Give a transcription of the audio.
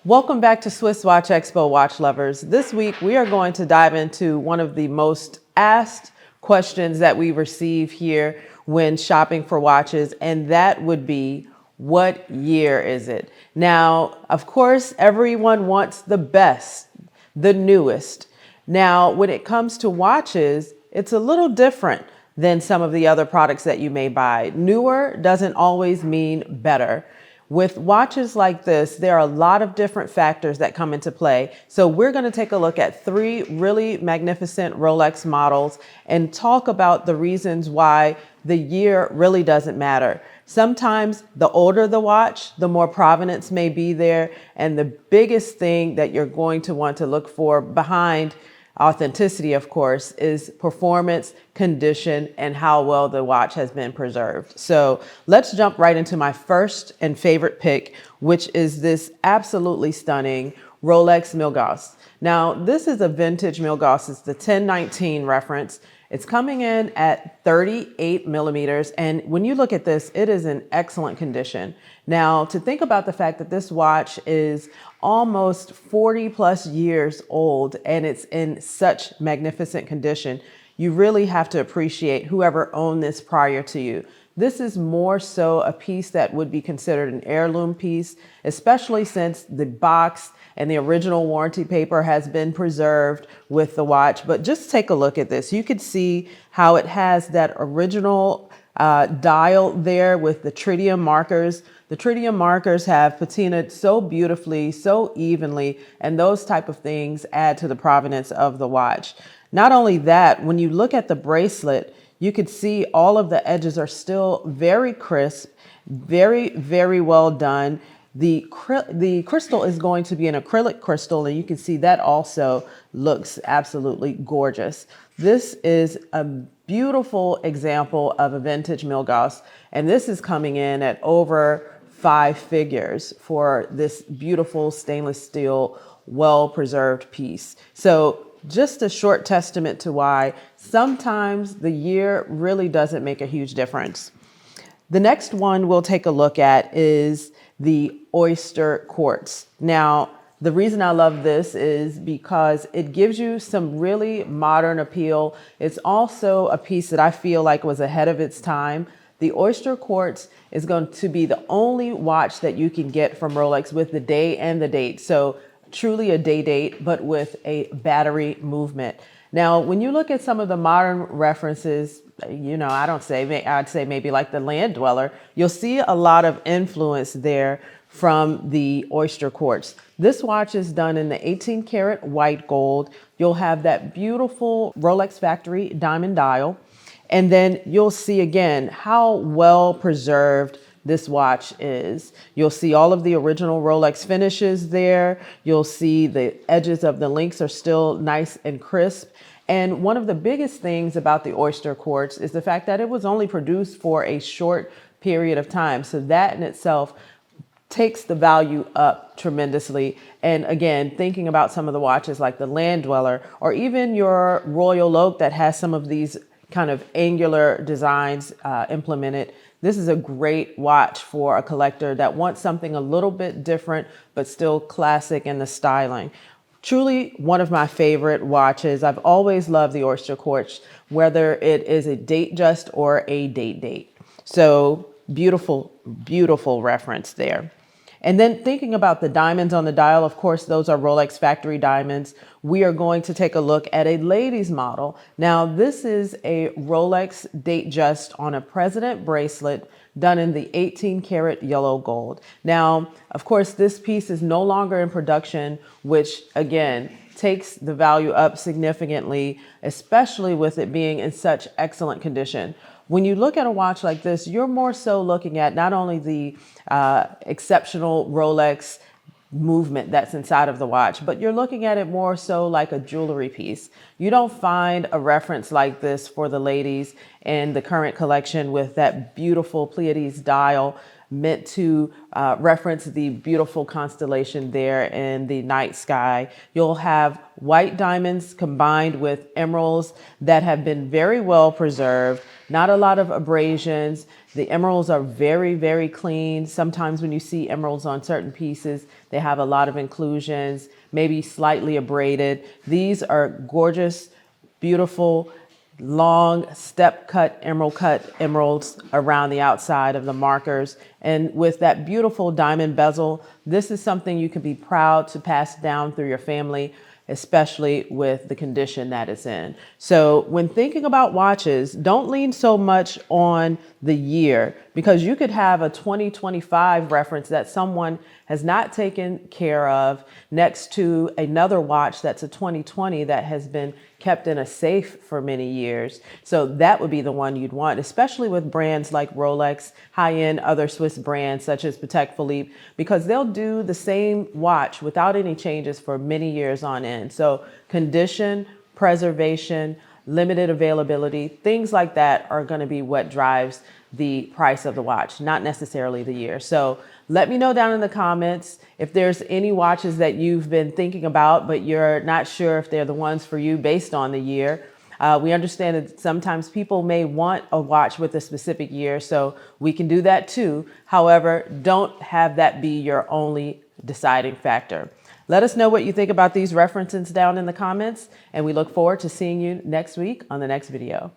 Welcome back to SwissWatchExpo watch lovers. This week we are going to dive into one of the most asked questions that we receive here when shopping for watches, and that would be, what year is it? Now, of course, everyone wants the best, the newest. Now, when it comes to watches, it's a little different than some of the other products that you may buy. Newer doesn't always mean better. With watches like this, there are a lot of different factors that come into play. So we're going to take a look at three really magnificent Rolex models and talk about the reasons why the year really doesn't matter. Sometimes the older the watch, the more provenance may be there. And the biggest thing that you're going to want to look for behind authenticity, of course, is performance, condition, and how well the watch has been preserved. So let's jump right into my first and favorite pick, which is this absolutely stunning Rolex Milgauss. Now, this is a vintage Milgauss. It's the 1019 reference. It's coming in at 38 millimeters. And when you look at this, it is in excellent condition. Now, to think about the fact that this watch is almost 40 plus years old and it's in such magnificent condition, you really have to appreciate whoever owned this prior to you. This is more so a piece that would be considered an heirloom piece, especially since the box and the original warranty paper has been preserved with the watch. But just take a look at this. You could see how it has that original dial there with the tritium markers. The tritium markers have patinaed so beautifully, so evenly, and those type of things add to the provenance of the watch. Not only that, when you look at the bracelet, you could see all of the edges are still very crisp, very, very well done. The crystal is going to be an acrylic crystal, and you can see that also looks absolutely gorgeous. This is a beautiful example of a vintage Milgauss, and this is coming in at over 5 figures for this beautiful stainless steel, well-preserved piece. So just a short testament to why sometimes the year really doesn't make a huge difference. The next one we'll take a look at is the Oyster Quartz. Now, the reason I love this is because it gives you some really modern appeal. It's also a piece that I feel like was ahead of its time. The Oyster Quartz is going to be the only watch that you can get from Rolex with the day and the date. So truly a day date, but with a battery movement. Now, when you look at some of the modern references, I'd say maybe like the Land Dweller, you'll see a lot of influence there from the Oyster Quartz. This watch is done in the 18 karat white gold. You'll have that beautiful Rolex factory diamond dial. And then you'll see again how well preserved this watch is. You'll see all of the original Rolex finishes there. You'll see the edges of the links are still nice and crisp. And one of the biggest things about the Oyster Quartz is the fact that it was only produced for a short period of time. So that in itself takes the value up tremendously. And again, thinking about some of the watches like the Land Dweller or even your Royal Oak that has some of these kind of angular designs implemented, this is a great watch for a collector that wants something a little bit different, but still classic in the styling. Truly one of my favorite watches. I've always loved the Oyster Quartz, whether it is a Datejust or a date. So beautiful, beautiful reference there. And then thinking about the diamonds on the dial, of course, those are Rolex factory diamonds. We are going to take a look at a ladies model. Now, this is a Rolex Datejust on a President bracelet done in the 18 karat yellow gold. Now, of course, this piece is no longer in production, which again, takes the value up significantly, especially with it being in such excellent condition. When you look at a watch like this, you're more so looking at not only the exceptional Rolex movement that's inside of the watch, but you're looking at it more so like a jewelry piece. You don't find a reference like this for the ladies in the current collection with that beautiful Pleiades dial. meant to reference the beautiful constellation there in the night sky. You'll have white diamonds combined with emeralds that have been very well preserved, not a lot of abrasions. The emeralds are very, very clean. Sometimes when you see emeralds on certain pieces, they have a lot of inclusions, maybe slightly abraded. These are gorgeous, beautiful, long step cut emeralds around the outside of the markers. And with that beautiful diamond bezel, this is something you can be proud to pass down through your family, especially with the condition that it's in. So when thinking about watches, don't lean so much on the year, because you could have a 2025 reference that someone has not taken care of next to another watch that's a 2020 that has been kept in a safe for many years. So that would be the one you'd want, especially with brands like Rolex, high-end other Swiss brands such as Patek Philippe, because they'll do the same watch without any changes for many years on end. So condition, preservation, limited availability, things like that are going to be what drives the price of the watch, not necessarily the year. So let me know down in the comments if there's any watches that you've been thinking about, but you're not sure if they're the ones for you based on the year. We understand that sometimes people may want a watch with a specific year, so we can do that too. However, don't have that be your only deciding factor. Let us know what you think about these references down in the comments, and we look forward to seeing you next week on the next video.